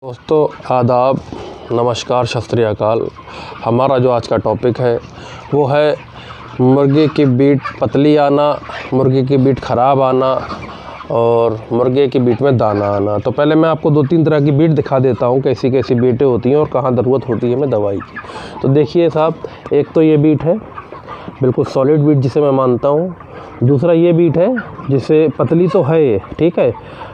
दोस्तों आदाब, नमस्कार, सत श्री अकाल। हमारा जो आज का टॉपिक है वो है मुर्गे की बीट पतली आना, मुर्गे की बीट ख़राब आना और मुर्गे की बीट में दाना आना। तो पहले मैं आपको 2-3 तरह की बीट दिखा देता हूँ, कैसी कैसी बीटें होती हैं और कहाँ ज़रूरत होती है हमें दवाई की। तो देखिए साहब, एक तो ये बीट है बिल्कुल सॉलिड बीट जिसे मैं मानता हूँ। दूसरा ये बीट है जिसे पतली तो है ये, ठीक है,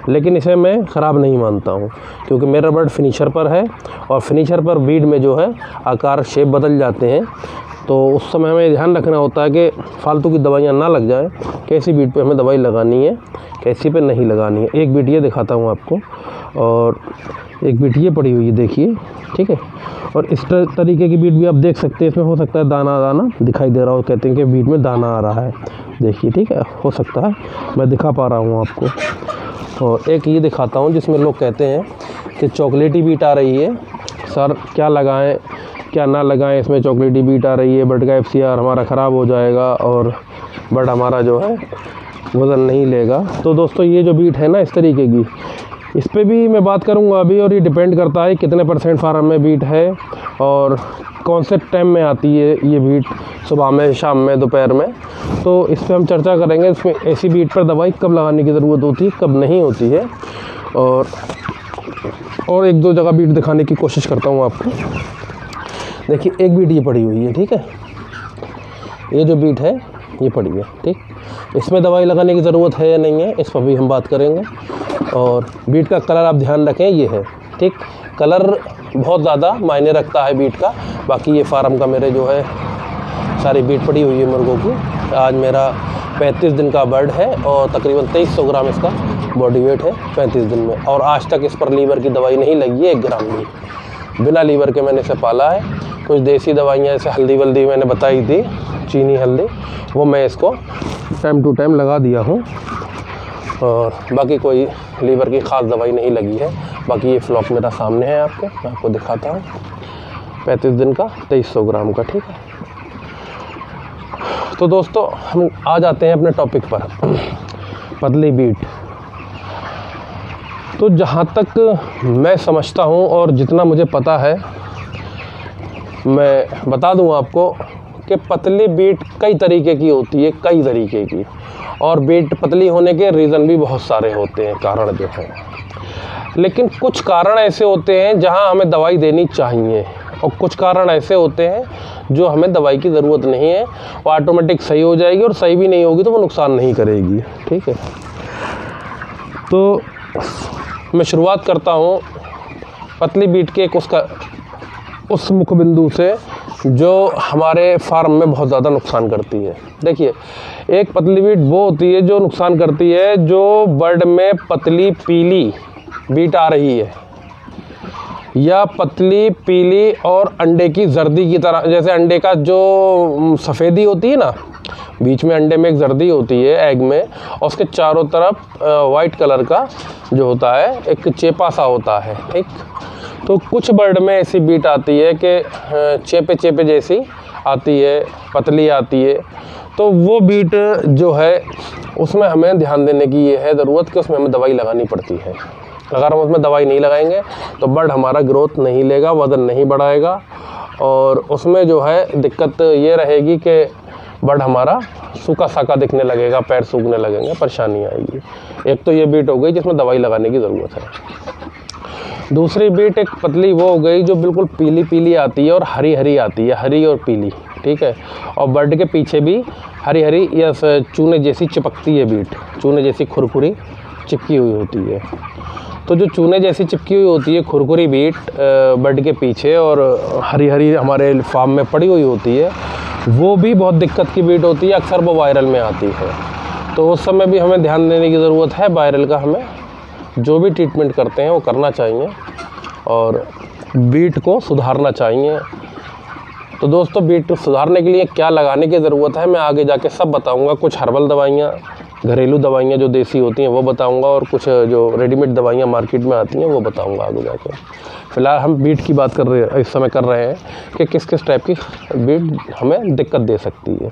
लेकिन इसे मैं ख़राब नहीं मानता हूँ क्योंकि मेरा बर्ड फिनिशर पर है और फिनिशर पर बीट में जो है आकार शेप बदल जाते हैं। तो उस समय हमें ध्यान रखना होता है कि फालतू की दवाइयाँ ना लग जाएं, कैसी बीट पे हमें दवाई लगानी है, कैसी पे नहीं लगानी है। एक बीट ये दिखाता हूँ आपको और एक बीट ये पड़ी हुई है, देखिए, ठीक है। और इस तरीके की बीट भी आप देख सकते हैं, इसमें हो सकता है दाना दाना दिखाई दे रहा हो, कहते हैं कि बीट में दाना आ रहा है, देखिए, ठीक है, हो सकता है, मैं दिखा पा रहा हूँ आपको। और एक ये दिखाता हूँ जिसमें लोग कहते हैं कि चॉकलेटी बीट आ रही है, सर क्या लगाएं क्या ना लगाएं, इसमें चॉकलेटी बीट आ रही है, बर्ड का FCR हमारा ख़राब हो जाएगा और बर्ड हमारा जो है वज़न नहीं लेगा। तो दोस्तों ये जो बीट है ना इस तरीके की, इस पे भी मैं बात करूँगा अभी, और ये डिपेंड करता है कितने % फार्म में बीट है और कौन से टाइम में आती है ये बीट, सुबह में, शाम में, दोपहर में। तो इस पे हम चर्चा करेंगे, इसमें ऐसी बीट पर दवाई कब लगाने की ज़रूरत होती है, कब नहीं होती है। और 1-2 जगह बीट दिखाने की कोशिश करता हूँ आपको। देखिए एक बीट ये पड़ी हुई है, ठीक है, ये जो बीट है ये पड़ी है, ठीक, इसमें दवाई लगाने की ज़रूरत है या नहीं है इस पर भी हम बात करेंगे। और बीट का कलर आप ध्यान रखें, ये है, ठीक, कलर बहुत ज़्यादा मायने रखता है बीट का। बाकी ये फार्म का मेरे जो है सारी बीट पड़ी हुई है मुर्गों की। आज मेरा 35 दिन का बर्ड है और तकरीबन 2300 ग्राम इसका बॉडी वेट है 35 दिन में। और आज तक इस पर लीवर की दवाई नहीं लगी है 1 ग्राम भी, बिना लीवर के मैंने इसे पाला है। कुछ देसी दवाइयाँ जैसे हल्दी वल्दी मैंने बताई थी, चीनी हल्दी, वो मैं इसको टाइम टू टाइम लगा दिया हूँ और बाकी कोई लीवर की ख़ास दवाई नहीं लगी है। बाकी ये फ्लॉक मेरा सामने है, मैं आपको दिखाता हूँ, 35 दिन का 2300 ग्राम का, ठीक है। तो दोस्तों हम आ जाते हैं अपने टॉपिक पर, पतली बीट। तो जहाँ तक मैं समझता हूँ और जितना मुझे पता है मैं बता दूँ आपको कि पतली बीट कई तरीके की होती है, कई तरीके की। और बीट पतली होने के रीज़न भी बहुत सारे होते हैं, कारण जो है, लेकिन कुछ कारण ऐसे होते हैं जहाँ हमें दवाई देनी चाहिए और कुछ कारण ऐसे होते हैं जो हमें दवाई की ज़रूरत नहीं है, वो ऑटोमेटिक सही हो जाएगी और सही भी नहीं होगी तो वो नुकसान नहीं करेगी, ठीक है। तो मैं शुरुआत करता हूँ पतली बीट के उस मुख्य बिंदु से जो हमारे फार्म में बहुत ज़्यादा नुकसान करती है। देखिए, एक पतली बीट वो होती है जो नुकसान करती है जो बर्ड में पतली पीली बीट आ रही है या पतली पीली और अंडे की जर्दी की तरह, जैसे अंडे का जो सफ़ेदी होती है ना, बीच में अंडे में एक जर्दी होती है एग में, और उसके चारों तरफ वाइट कलर का जो होता है एक चेपा सा होता है, ठीक। तो कुछ बर्ड में ऐसी बीट आती है कि चेपे चेपे जैसी आती है, पतली आती है। तो वो बीट जो है उसमें हमें ध्यान देने की ये है ज़रूरत कि उसमें हमें दवाई लगानी पड़ती है। अगर हम उसमें दवाई नहीं लगाएंगे तो बर्ड हमारा ग्रोथ नहीं लेगा, वज़न नहीं बढ़ाएगा और उसमें जो है दिक्कत ये रहेगी कि बर्ड हमारा सूखा साखा दिखने लगेगा, पैर सूखने लगेंगे, परेशानी आएगी। एक तो ये बीट हो गई जिसमें दवाई लगाने की ज़रूरत है। दूसरी बीट एक पतली वो हो गई जो बिल्कुल पीली पीली आती है और हरी हरी आती है, हरी और पीली, ठीक है। और बर्ड के पीछे भी हरी हरी या चूने जैसी चिपकती है बीट, चूने जैसी खुरखुरी चिपकी हुई होती है। तो जो चूने जैसी चिपकी हुई होती है खुरखुरी बीट बर्ड के पीछे और हरी हरी हमारे फार्म में पड़ी हुई होती है, वो भी बहुत दिक्कत की बीट होती है, अक्सर वो वायरल में आती है। तो उस समय भी हमें ध्यान देने की ज़रूरत है। वायरल का हमें जो भी ट्रीटमेंट करते हैं वो करना चाहिए और बीट को सुधारना चाहिए। तो दोस्तों बीट को सुधारने के लिए क्या लगाने की ज़रूरत है मैं आगे जाके सब बताऊंगा। कुछ हर्बल दवाइयाँ, घरेलू दवाइयाँ जो देसी होती हैं वो बताऊंगा और कुछ जो रेडीमेड दवाइयाँ मार्केट में आती हैं वो बताऊंगा आगे जाके। फ़िलहाल हम बीट की बात इस समय कर रहे हैं कि किस किस टाइप की बीट हमें दिक्कत दे सकती है।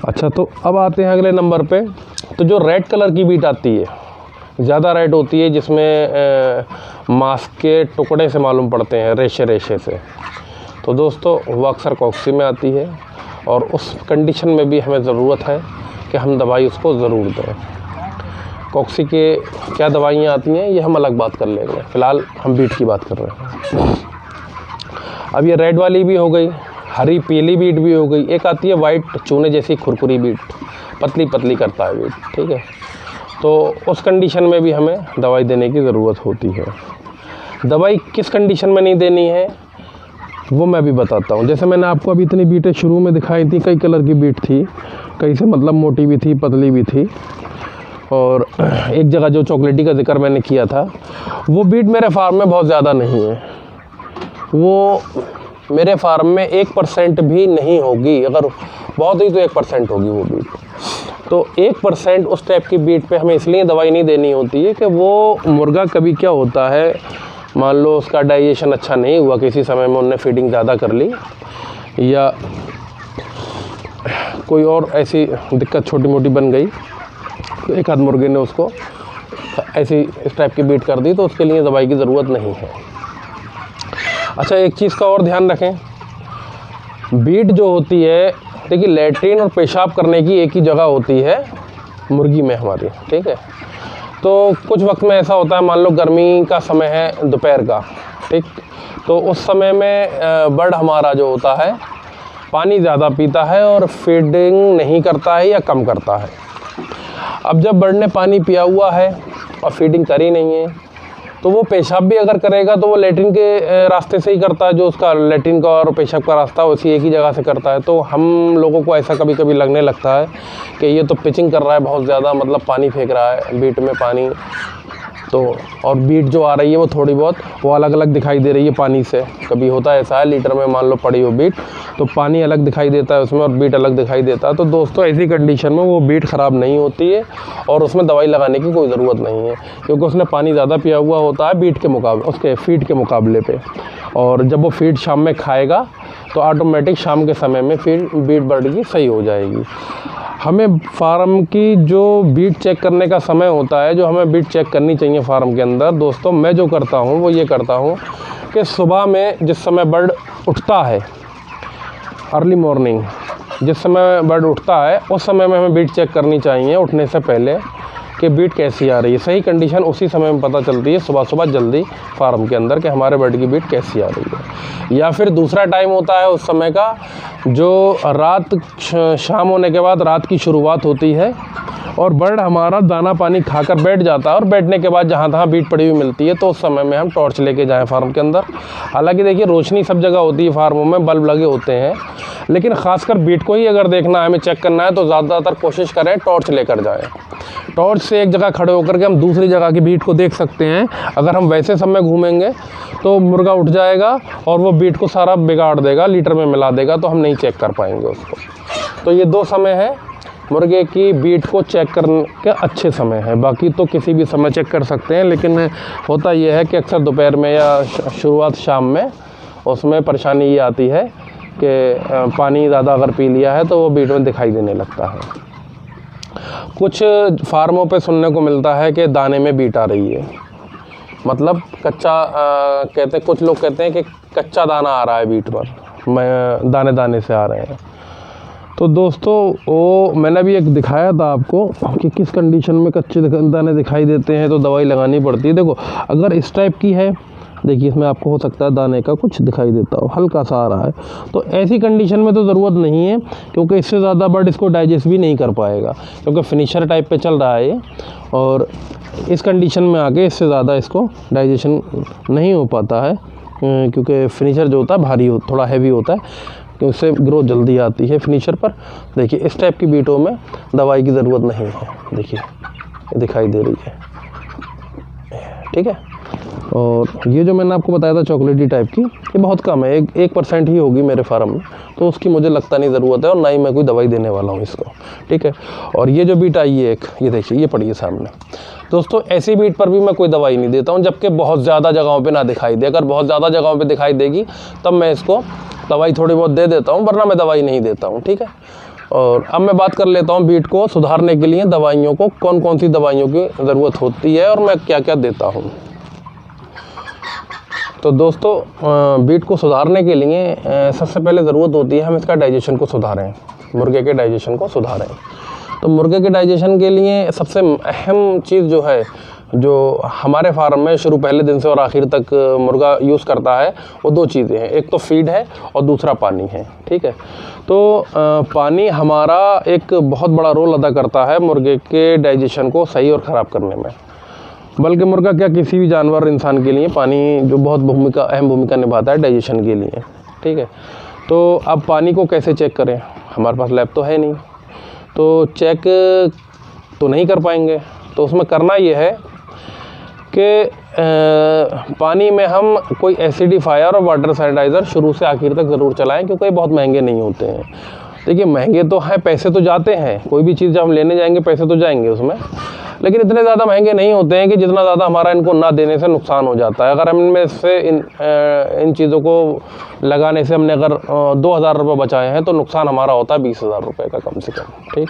अच्छा, तो अब आते हैं अगले नंबर पे। तो जो रेड कलर की बीट आती है, ज़्यादा रेड होती है जिसमें मांस के टुकड़े से मालूम पड़ते हैं, रेशे रेशे से, तो दोस्तों वो अक्सर कॉक्सी में आती है। और उस कंडीशन में भी हमें ज़रूरत है कि हम दवाई उसको ज़रूर दें। कॉक्सी के क्या दवाइयाँ आती हैं ये हम अलग बात कर लेंगे, फ़िलहाल हम बीट की बात कर रहे हैं। अब ये रेड वाली भी हो गई, हरी पीली बीट भी हो गई, एक आती है वाइट चूने जैसी खुरखुरी बीट, पतली पतली करता है बीट, ठीक है। तो उस कंडीशन में भी हमें दवाई देने की ज़रूरत होती है। दवाई किस कंडीशन में नहीं देनी है वो मैं भी बताता हूँ। जैसे मैंने आपको अभी इतनी बीटें शुरू में दिखाई थी, कई कलर की बीट थी, कई से मतलब मोटी भी थी, पतली भी थी, और एक जगह जो चॉकलेटी का जिक्र मैंने किया था वो बीट मेरे फार्म में बहुत ज़्यादा नहीं है, वो मेरे फार्म में 1% भी नहीं होगी, अगर बहुत ही तो 1% होगी वो बीट। तो 1% उस टाइप की बीट पे हमें इसलिए दवाई नहीं देनी होती है कि वो मुर्गा कभी क्या होता है, मान लो उसका डाइजेशन अच्छा नहीं हुआ, किसी समय में उन्होंने फीडिंग ज़्यादा कर ली या कोई और ऐसी दिक्कत छोटी मोटी बन गई, तो एक आध मुर्गे ने उसको ऐसी इस टाइप की बीट कर दी, तो उसके लिए दवाई की ज़रूरत नहीं है। अच्छा, एक चीज़ का और ध्यान रखें, बीट जो होती है, देखिए लैट्रिन और पेशाब करने की एक ही जगह होती है मुर्गी में हमारी, ठीक है। तो कुछ वक्त में ऐसा होता है, मान लो गर्मी का समय है दोपहर का, ठीक, तो उस समय में बर्ड हमारा जो होता है पानी ज़्यादा पीता है और फीडिंग नहीं करता है या कम करता है। अब जब बर्ड ने पानी पिया हुआ है और फीडिंग करी नहीं है, तो वो पेशाब भी अगर करेगा तो वो लैट्रिन के रास्ते से ही करता है, जो उसका लैट्रिन का और पेशाब का रास्ता उसी एक ही जगह से करता है। तो हम लोगों को ऐसा कभी कभी लगने लगता है कि ये तो पिचिंग कर रहा है बहुत ज़्यादा, मतलब पानी फेंक रहा है बीट में पानी, तो और बीट जो आ रही है वो थोड़ी बहुत वो अलग अलग दिखाई दे रही है पानी से। कभी होता है ऐसा है, लीटर में मान लो पड़ी हो बीट, तो पानी अलग दिखाई देता है उसमें और बीट अलग दिखाई देता है। तो दोस्तों ऐसी कंडीशन में वो बीट ख़राब नहीं होती है और उसमें दवाई लगाने की कोई ज़रूरत नहीं है, क्योंकि उसने पानी ज़्यादा पिया हुआ होता है बीट के मुकाबले, उसके फीड के मुकाबले पे। और जब वो फीड शाम में खाएगा तो ऑटोमेटिक शाम के समय में फिर बीट बर्ड की सही हो जाएगी। हमें फार्म की जो बीट चेक करने का समय होता है, जो हमें बीट चेक करनी चाहिए फार्म के अंदर, दोस्तों मैं जो करता हूँ वो ये करता हूँ कि सुबह में जिस समय बर्ड उठता है, अर्ली मॉर्निंग जिस समय बर्ड उठता है उस समय में हमें बीट चेक करनी चाहिए उठने से पहले कि बीट कैसी आ रही है। सही कंडीशन उसी समय में पता चलती है सुबह सुबह जल्दी फार्म के अंदर कि हमारे बर्ड की बीट कैसी आ रही है। या फिर दूसरा टाइम होता है उस समय का जो रात शाम होने के बाद रात की शुरुआत होती है और बर्ड हमारा दाना पानी खाकर बैठ जाता है, और बैठने के बाद जहाँ तहाँ बीट पड़ी हुई मिलती है तो उस समय में हम टॉर्च लेके जाएं फार्म के अंदर। हालांकि देखिए रोशनी सब जगह होती है, फार्मों में बल्ब लगे होते हैं, लेकिन ख़ासकर बीट को ही अगर देखना है, हमें चेक करना है, तो ज़्यादातर कोशिश करें टॉर्च लेकर जाएँ। टॉर्च से एक जगह खड़े होकर के हम दूसरी जगह की बीट को देख सकते हैं। अगर हम वैसे समय घूमेंगे तो मुर्गा उठ जाएगा और वो बीट को सारा बिगाड़ देगा, लीटर में मिला देगा, तो हम नहीं चेक कर पाएंगे उसको। तो ये दो समय है मुर्गे की बीट को चेक करने के अच्छे समय है, बाकी तो किसी भी समय चेक कर सकते हैं, लेकिन होता यह है कि अक्सर दोपहर में या शुरुआत शाम में उसमें परेशानी ये आती है कि पानी ज़्यादा अगर पी लिया है तो वो बीट में दिखाई देने लगता है। कुछ फार्मों पे सुनने को मिलता है कि दाने में बीट आ रही है, मतलब कच्चा कहते हैं, कुछ लोग कहते हैं कि कच्चा दाना आ रहा है बीट पर, दाने दाने से आ रहे हैं। तो दोस्तों वो मैंने भी एक दिखाया था आपको कि किस कंडीशन में कच्चे दाने दिखाई देते हैं तो दवाई लगानी पड़ती है। देखो अगर इस टाइप की है, देखिए इसमें आपको हो सकता है दाने का कुछ दिखाई देता हो, हल्का सा आ रहा है, तो ऐसी कंडीशन में तो ज़रूरत नहीं है, क्योंकि इससे ज़्यादा बर्ड इसको डाइजेस्ट भी नहीं कर पाएगा, क्योंकि फिनिशर टाइप पे चल रहा है ये, और इस कंडीशन में आके इससे ज़्यादा इसको डाइजेशन नहीं हो पाता है, क्योंकि फिनिशर जो होता है भारी हो, थोड़ा हैवी होता है, कि उससे ग्रोथ जल्दी आती है फिनिशर पर। देखिए इस टाइप की बीटों में दवाई की ज़रूरत नहीं है, देखिए ये दिखाई दे रही है, ठीक है। और ये जो मैंने आपको बताया था चॉकलेटी टाइप की, ये बहुत कम है, 1% ही होगी मेरे फार्म में, तो उसकी मुझे लगता नहीं ज़रूरत है, और ना ही मैं कोई दवाई देने वाला हूँ इसको, ठीक है। और ये जो बीट आई है एक, ये देखिए ये पड़ी है सामने, दोस्तों ऐसी बीट पर भी मैं कोई दवाई नहीं देता हूँ, जबकि बहुत ज़्यादा जगहों पे ना दिखाई दे। अगर बहुत ज़्यादा जगहों पे दिखाई देगी तब मैं इसको दवाई थोड़ी बहुत दे देता हूँ, वरना मैं दवाई नहीं देता हूँ, ठीक है। और अब मैं बात कर लेता हूँ बीट को सुधारने के लिए दवाइयों को, कौन कौन सी दवाइयों की ज़रूरत होती है और मैं क्या क्या देता हूँ। तो दोस्तों बीट को सुधारने के लिए सबसे पहले ज़रूरत होती है हम इसका डाइजेशन को सुधारें, मुर्गे के डाइजेशन को सुधारें। तो मुर्गे के डाइजेशन के लिए सबसे अहम चीज़ जो है, जो हमारे फार्म में शुरू पहले दिन से और आखिर तक मुर्गा यूज़ करता है, वो दो चीज़ें हैं, एक तो फीड है और दूसरा पानी है। ठीक है, तो पानी हमारा एक बहुत बड़ा रोल अदा करता है मुर्गे के डाइजेशन को सही और ख़राब करने में। बल्कि मुर्गा क्या, किसी भी जानवर इंसान के लिए पानी जो बहुत अहम भूमिका निभाता है डाइजेशन के लिए। ठीक है, तो अब पानी को कैसे चेक करें, हमारे पास लैब तो है नहीं, तो चेक तो नहीं कर पाएंगे। तो उसमें करना ये है कि पानी में हम कोई एसिडिफायर और वाटर सैनिटाइज़र शुरू से आखिर तक ज़रूर चलाएं, क्योंकि ये बहुत महंगे नहीं होते हैं। देखिए महंगे तो हैं, पैसे तो जाते हैं, कोई भी चीज़ जब हम लेने जाएंगे पैसे तो जाएंगे उसमें, लेकिन इतने ज़्यादा महंगे नहीं होते हैं कि जितना ज़्यादा हमारा इनको ना देने से नुकसान हो जाता है। अगर हम इनमें से इन चीज़ों को लगाने से हमने अगर 2000 रुपये बचाए हैं तो नुकसान हमारा होता है 20,000 रुपये का कम से कम। ठीक,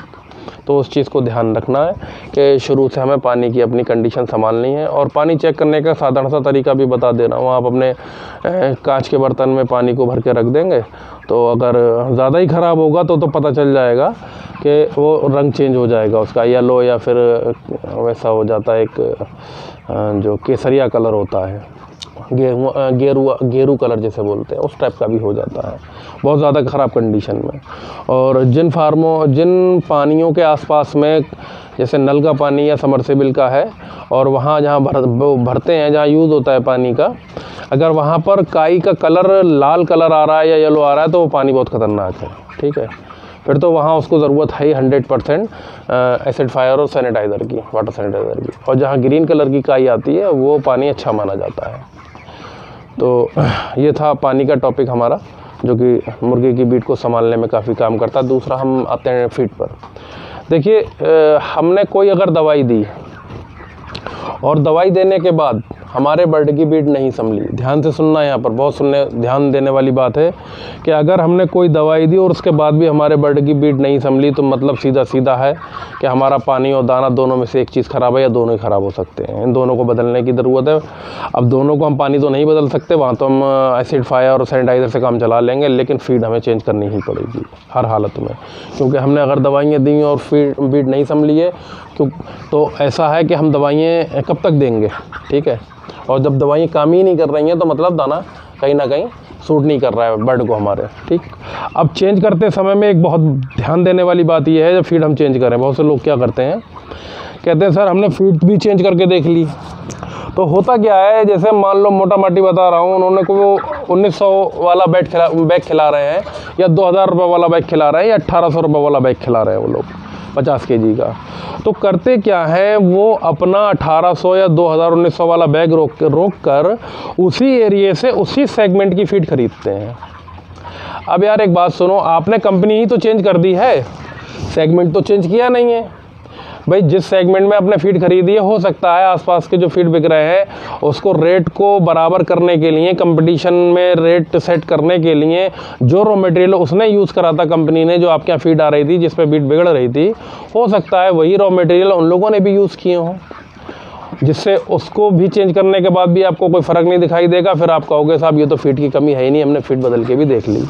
तो उस चीज़ को ध्यान रखना है कि शुरू से हमें पानी की अपनी कंडीशन संभालनी है। और पानी चेक करने का साधारण सा तरीका भी बता दे रहा हूँ। आप अपने कांच के बर्तन में पानी को भर के रख देंगे, तो अगर ज़्यादा ही ख़राब होगा तो पता चल जाएगा कि वो रंग चेंज हो जाएगा उसका, येलो या फिर वैसा हो जाता है, एक जो केसरिया कलर होता है, गेरू कलर जैसे बोलते हैं, उस टाइप का भी हो जाता है बहुत ज़्यादा ख़राब कंडीशन में। और जिन पानियों के आसपास में जैसे नल का पानी या समरसेबिल का है और वहाँ जहाँ भरते हैं, जहाँ यूज़ होता है पानी का, अगर वहाँ पर काई का कलर लाल कलर आ रहा है या येलो आ रहा है तो वो पानी बहुत ख़तरनाक है। ठीक है, फिर तो वहाँ उसको ज़रूरत है 100% एसिडिफायर और सैनिटाइज़र की, वाटर सैनिटाइज़र की। और जहाँ ग्रीन कलर की काई आती है वो पानी अच्छा माना जाता है। तो ये था पानी का टॉपिक हमारा, जो कि मुर्गे की बीट को संभालने में काफ़ी काम करता है। दूसरा हम आते हैं फीड पर। देखिए हमने कोई अगर दवाई दी और दवाई देने के बाद हमारे बर्ड की बीट नहीं संभली, ध्यान से सुनना, यहाँ पर बहुत ध्यान देने वाली बात है कि अगर हमने कोई दवाई दी और उसके बाद भी हमारे बर्ड की बीट नहीं संभली तो मतलब सीधा है कि हमारा पानी और दाना दोनों में से एक चीज़ ख़राब है या दोनों ही ख़राब हो सकते हैं। इन दोनों को बदलने की ज़रूरत है। अब दोनों को हम पानी तो नहीं बदल सकते, वहाँ तो हम एसिडिफायर और सैनिटाइज़र से काम चला लेंगे, लेकिन फीड हमें चेंज करनी ही पड़ेगी हर हालत में, क्योंकि हमने अगर दवाइयाँ दी और बीट नहीं संभली है तो ऐसा है कि हम दवाइयाँ कब तक देंगे। ठीक है, और जब दवाइयाँ काम ही नहीं कर रही हैं तो मतलब दाना कहीं ना कहीं सूट नहीं कर रहा है बर्ड को हमारे। ठीक, अब चेंज करते समय में एक बहुत ध्यान देने वाली बात यह है, जब फीड हम चेंज करें, बहुत से लोग क्या करते हैं, कहते हैं सर हमने फीड भी चेंज करके देख ली। तो होता क्या है, जैसे मान लो मोटा माटी बता रहा हूँ, उन्होंने को 1900 वाला बैग खिला रहे हैं या 2000 रुपये वाला बैग खिला रहे हैं या 1800 रुपये वाला बैग खिला रहे हैं वो लोग 50 kg का। तो करते क्या है, वो अपना 1800 या 1900 वाला बैग रोक कर उसी एरिए से उसी सेगमेंट की फीड खरीदते हैं। अब यार एक बात सुनो, आपने कंपनी ही तो चेंज कर दी है, सेगमेंट तो चेंज किया नहीं है भाई। जिस सेगमेंट में आपने फीड खरीदी है, हो सकता है आसपास के जो फीड बिक रहे हैं उसको रेट को बराबर करने के लिए, कंपटीशन में रेट सेट करने के लिए जो रॉ मटेरियल उसने यूज़ करा था कंपनी ने, जो आपके यहाँ फीड आ रही थी जिस पे बीट बिगड़ रही थी, हो सकता है वही रॉ मटेरियल उन लोगों ने भी यूज़ किए हों, जिससे उसको भी चेंज करने के बाद भी आपको कोई फ़र्क नहीं दिखाई देगा। फिर आप कहोगे साहब ये तो फीड की कमी है ही नहीं, हमने फीड बदल के भी देख ली।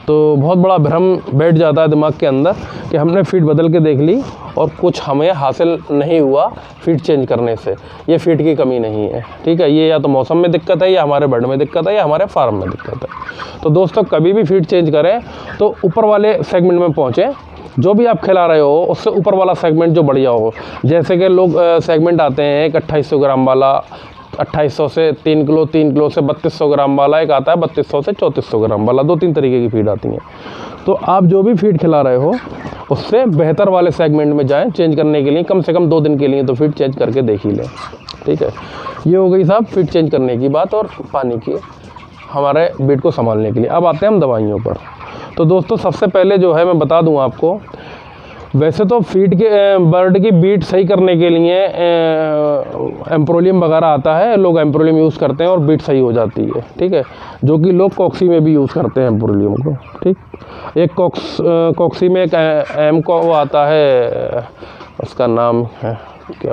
तो बहुत बड़ा भ्रम बैठ जाता है दिमाग के अंदर कि हमने फीड बदल के देख ली और कुछ हमें हासिल नहीं हुआ फीड चेंज करने से। ये फीड की कमी नहीं है। ठीक है, ये या तो मौसम में दिक्कत है, या हमारे बर्ड में दिक्कत है, या हमारे फार्म में दिक्कत है। तो दोस्तों कभी भी फीड चेंज करें तो ऊपर वाले सेगमेंट में पहुँचें, जो भी आप खिला रहे हो उससे ऊपर वाला सेगमेंट जो बढ़िया हो। जैसे कि लोग सेगमेंट आते हैं, एक 2800 ग्राम वाला, 2800 से 3 किलो, 3 किलो से 3200 ग्राम वाला, एक आता है 3200 से 3400 ग्राम वाला, 2-3 तरीके की फीड आती हैं। तो आप जो भी फीड खिला रहे हो उससे बेहतर वाले सेगमेंट में जाएं चेंज करने के लिए, कम से कम 2 दिन के लिए तो फीड चेंज करके देख ही लें। ठीक है, ये हो गई साहब फीड चेंज करने की बात और पानी की हमारे बीट को संभालने के लिए। अब आते हैं हम दवाइयों पर। तो दोस्तों सबसे पहले जो है मैं बता दूं आपको वैसे तो फीड के बर्ड की बीट सही करने के लिए एम्प्रोलियम वगैरह आता है, लोग एम्प्रोलियम यूज़ करते हैं और बीट सही हो जाती है, ठीक है, जो कि लोग कॉक्सी में भी यूज़ करते हैं एम्प्रोलियम को, ठीक। एक कॉक्सी में एक एम को वो आता है, उसका नाम है क्या,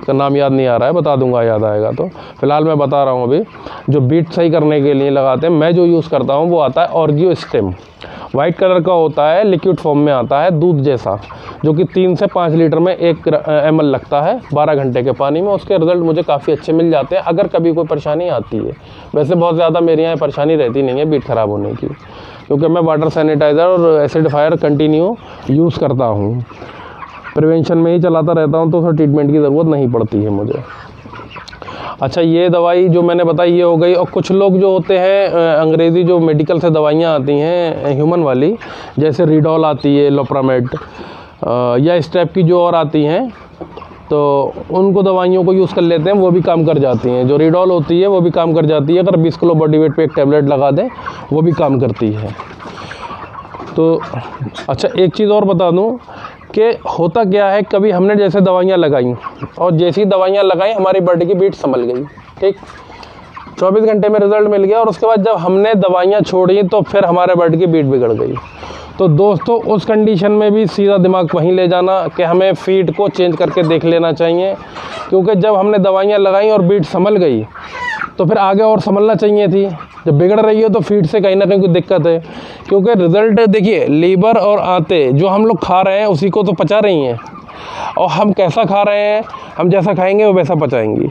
उसका नाम याद नहीं आ रहा है, बता दूंगा याद आएगा तो। फिलहाल मैं बता रहा हूँ अभी, जो बीट सही करने के लिए लगाते हैं, मैं जो यूज़ करता हूँ वो आता है ऑर्गियो स्टेम, वाइट कलर का होता है, लिक्विड फॉर्म में आता है, दूध जैसा, जो कि 3 से 5 लीटर में 1 ml लगता है 12 घंटे के पानी में। उसके रिज़ल्ट मुझे काफ़ी अच्छे मिल जाते हैं अगर कभी कोई परेशानी आती है। वैसे बहुत ज़्यादा मेरे यहाँ परेशानी रहती नहीं है बीट ख़राब होने की, क्योंकि मैं वाटर सैनिटाइज़र और एसिडिफायर कंटिन्यू यूज़ करता हूँ, प्रिवेंशन में ही चलाता रहता हूँ, तो उसमें ट्रीटमेंट की ज़रूरत नहीं पड़ती है मुझे। अच्छा, ये दवाई जो मैंने बताई ये हो गई। और कुछ लोग जो होते हैं अंग्रेज़ी जो मेडिकल से दवाइयाँ आती हैं ह्यूमन वाली, जैसे रिडॉल आती है, लोप्रामेड या इस टाइप की जो और आती हैं, तो उनको दवाइयों को यूज़ कर लेते हैं, वो भी काम कर जाती हैं। जो रिडॉल होती है वो भी काम कर जाती है, अगर 20 किलो बॉडी वेट पे एक टैबलेट लगा दें वो भी काम करती है। तो अच्छा, एक चीज़ और बता दूं कि होता क्या है, कभी हमने जैसे दवाइयाँ लगाई और जैसी दवाइयाँ लगाई हमारी बॉडी की बीट संभल गई, ठीक, 24 घंटे में रिज़ल्ट मिल गया, और उसके बाद जब हमने दवाइयाँ छोड़ी तो फिर हमारे बॉडी की बीट बिगड़ गई। तो दोस्तों, उस कंडीशन में भी सीधा दिमाग वहीं ले जाना कि हमें फीड को चेंज करके देख लेना चाहिए, क्योंकि जब हमने दवाइयाँ लगाई और बीट संभल गई तो फिर आगे और संभलना चाहिए थी। जब बिगड़ रही है तो फीड से कहीं ना कहीं कोई दिक्कत है, क्योंकि रिज़ल्ट देखिए, लीवर और आंतें जो हम लोग खा रहे हैं उसी को तो पचा रही हैं, और हम कैसा खा रहे हैं, हम जैसा खाएंगे वो वैसा पचाएंगी।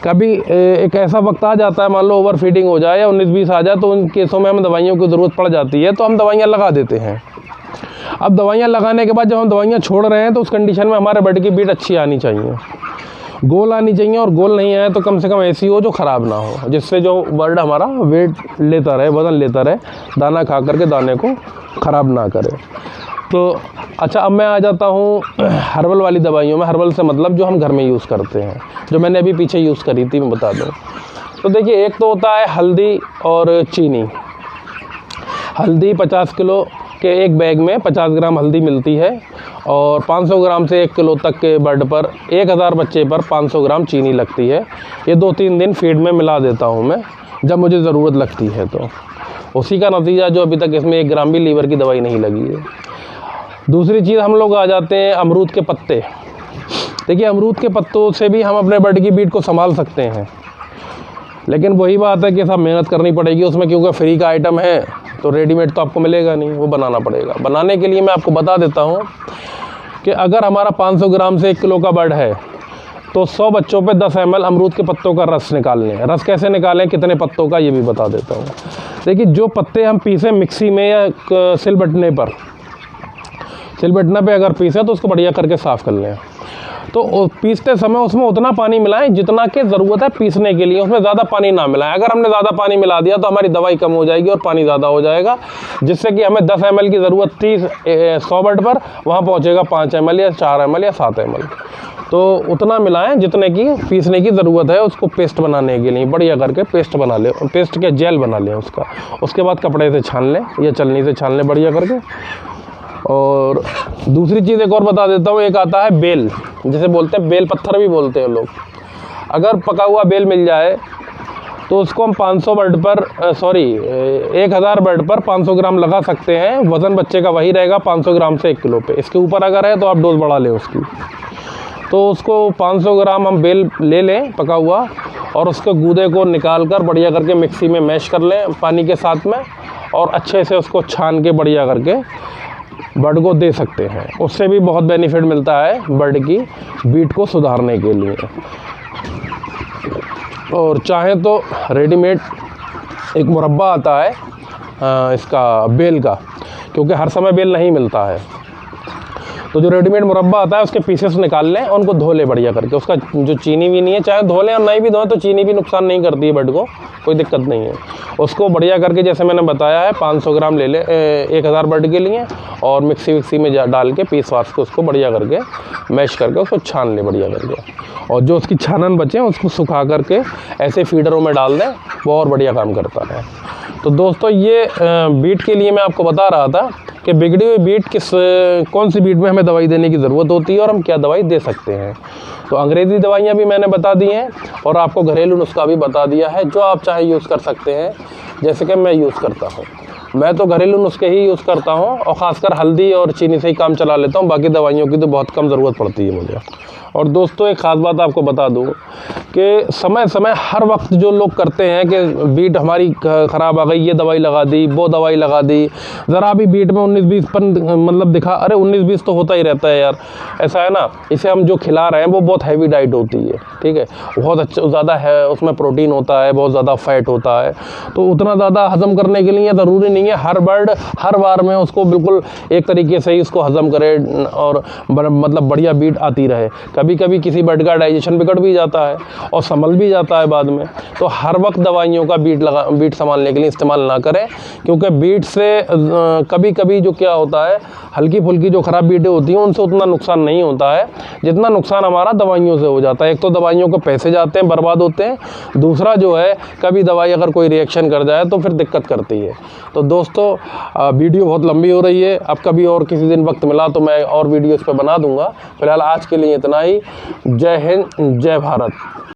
कभी एक ऐसा वक्त आ जाता है, मान लो ओवर फीडिंग हो जाए या 19-20 आ जाए, तो उन केसों में हमें दवाइयों की ज़रूरत पड़ जाती है, तो हम दवाइयाँ लगा देते हैं। अब दवाइयाँ लगाने के बाद जब हम दवाइयाँ छोड़ रहे हैं तो उस कंडीशन में हमारे बॉडी की बीट अच्छी आनी चाहिए, गोल आनी चाहिए, और गोल नहीं आए तो कम से कम ऐसी हो जो ख़राब ना हो, जिससे जो बर्ड हमारा वेट लेता रहे, वज़न लेता रहे, दाना खा करके दाने को ख़राब ना करे। तो अच्छा, अब मैं आ जाता हूँ हर्बल वाली दवाइयों में। हर्बल से मतलब जो हम घर में यूज़ करते हैं, जो मैंने अभी पीछे यूज़ करी थी, मैं बता दूँ। तो देखिए, एक तो होता है हल्दी और चीनी। हल्दी 50 किलो के एक बैग में 50 ग्राम हल्दी मिलती है, और 500 ग्राम से 1 किलो तक के बर्ड पर 1000 बच्चे पर 500 ग्राम चीनी लगती है। ये 2-3 दिन फीड में मिला देता हूँ मैं, जब मुझे ज़रूरत लगती है। तो उसी का नतीजा जो अभी तक इसमें 1 ग्राम भी लीवर की दवाई नहीं लगी है। दूसरी चीज़, हम लोग आ जाते हैं अमरूद के पत्ते। देखिए, अमरूद के पत्तों से भी हम अपने बर्ड की बीट को संभाल सकते हैं, लेकिन वही बात है कि सब मेहनत करनी पड़ेगी उसमें, क्योंकि फ्री का आइटम है तो रेडीमेड तो आपको मिलेगा नहीं, वो बनाना पड़ेगा। बनाने के लिए मैं आपको बता देता हूँ कि अगर हमारा 500 ग्राम से 1 किलो का बर्ड है तो 100 बच्चों पे 10 ml अमरूद के पत्तों का रस निकाल लें। रस कैसे निकालें, कितने पत्तों का, ये भी बता देता हूँ। देखिए, जो पत्ते हम पीसें मिक्सी में या सिलबट्टने पे अगर पीसें तो उसको बढ़िया करके साफ़ कर लें। तो पीसते समय उसमें उतना पानी मिलाएं जितना कि ज़रूरत है पीसने के लिए, उसमें ज़्यादा पानी ना मिलाएं। अगर हमने ज़्यादा पानी मिला दिया तो हमारी दवाई कम हो जाएगी और पानी ज़्यादा हो जाएगा, जिससे कि हमें 10 ml की ज़रूरत थी 100 बर्ड पर, वहाँ पहुँचेगा 5 ml या 4 ml या 7 ml। तो उतना मिलाएं जितने की पीसने की ज़रूरत है। उसको पेस्ट बनाने के लिए बढ़िया करके पेस्ट बना लें, पेस्ट के जेल बना लें उसका। उसके बाद कपड़े से छान लें या चलनी से छान लें बढ़िया करके। और दूसरी चीज़ एक और बता देता हूँ, एक आता है बेल, जिसे बोलते हैं बेल पत्थर भी बोलते हैं लोग। अगर पका हुआ बेल मिल जाए तो उसको हम 500 बर्ड पर 1000 बर्ड पर 500 ग्राम लगा सकते हैं। वज़न बच्चे का वही रहेगा 500 ग्राम से 1 किलो पे। इसके ऊपर अगर है तो आप डोज बढ़ा लें उसकी। तो उसको 500 ग्राम हम बेल ले लें पका हुआ, और उसके गूदे को निकाल कर बढ़िया करके मिक्सी में मैश कर लें पानी के साथ में, और अच्छे से उसको छान के बढ़िया करके बर्ड को दे सकते हैं। उससे भी बहुत बेनिफिट मिलता है बर्ड की बीट को सुधारने के लिए। और चाहें तो रेडीमेड एक मुरब्बा आता है इसका बेल का, क्योंकि हर समय बेल नहीं मिलता है, तो जो रेडीमेड मुरब्बा आता है उसके पीसेस निकाल लें, उनको धो लें बढ़िया करके। उसका जो चीनी भी नहीं है, चाहे धो लें और नहीं भी धोएं तो चीनी भी नुकसान नहीं करती है बर्ड को, कोई दिक्कत नहीं है। उसको बढ़िया करके जैसे मैंने बताया है 500 ग्राम ले लें 1000 बर्ड के लिए, और मिक्सी में डाल के पीस वास के उसको बढ़िया करके मैश करके उसको छान लें बढ़िया करके। और जो उसकी छानन बचे उसको सुखा करके ऐसे फीडरों में डाल दें, वो और बढ़िया काम करता है। तो दोस्तों, ये बीट के लिए मैं आपको बता रहा था कि बिगड़ी हुई बीट कौन सी बीट में हमें दवाई देने की ज़रूरत होती है और हम क्या दवाई दे सकते हैं। तो अंग्रेज़ी दवाइयाँ भी मैंने बता दी हैं और आपको घरेलू नुस्खा भी बता दिया है जो आप चाहे यूज़ कर सकते हैं, जैसे कि मैं यूज़ करता हूँ। मैं तो घरेलू नुस्खे ही यूज़ करता हूँ और ख़ासकर हल्दी और चीनी से ही काम चला लेता हूँ, बाकी दवाइयों की तो बहुत कम ज़रूरत पड़ती है मुझे। और दोस्तों एक ख़ास बात आपको बता दूँ कि समय समय हर वक्त जो लोग करते हैं कि बीट हमारी ख़राब आ गई, ये दवाई लगा दी, वो दवाई लगा दी, ज़रा भी बीट में 19-20 मतलब दिखा, अरे 19-20 तो होता ही रहता है यार, ऐसा है ना। इसे हम जो खिला रहे हैं वो बहुत हैवी डाइट होती है, ठीक है, बहुत अच्छा ज़्यादा है, उसमें प्रोटीन होता है, बहुत ज़्यादा फैट होता है, तो उतना ज़्यादा हज़म करने के लिए ज़रूरी नहीं है हर बार में उसको बिल्कुल एक तरीके से ही उसको हज़म करे और मतलब बढ़िया बीट आती रहे। कभी कभी किसी बर्ड का डाइजेशन बिगड़ भी जाता है और संभल भी जाता है बाद में। तो हर वक्त दवाइयों का बीट संभालने के लिए इस्तेमाल ना करें, क्योंकि बीट से कभी कभी जो क्या होता है, हल्की फुल्की जो ख़राब बीटें होती हैं उनसे उतना नुकसान नहीं होता है जितना नुकसान हमारा दवाइयों से हो जाता है। एक तो दवाइयों को पैसे जाते हैं, बर्बाद होते हैं, दूसरा जो है कभी दवाई अगर कोई रिएक्शन कर जाए तो फिर दिक्कत करती है। तो दोस्तों वीडियो बहुत लंबी हो रही है, अब कभी और किसी दिन वक्त मिला तो मैं और वीडियो इस पर बना दूंगा। फिलहाल आज के लिए इतना ही। जय हिंद, जय भारत।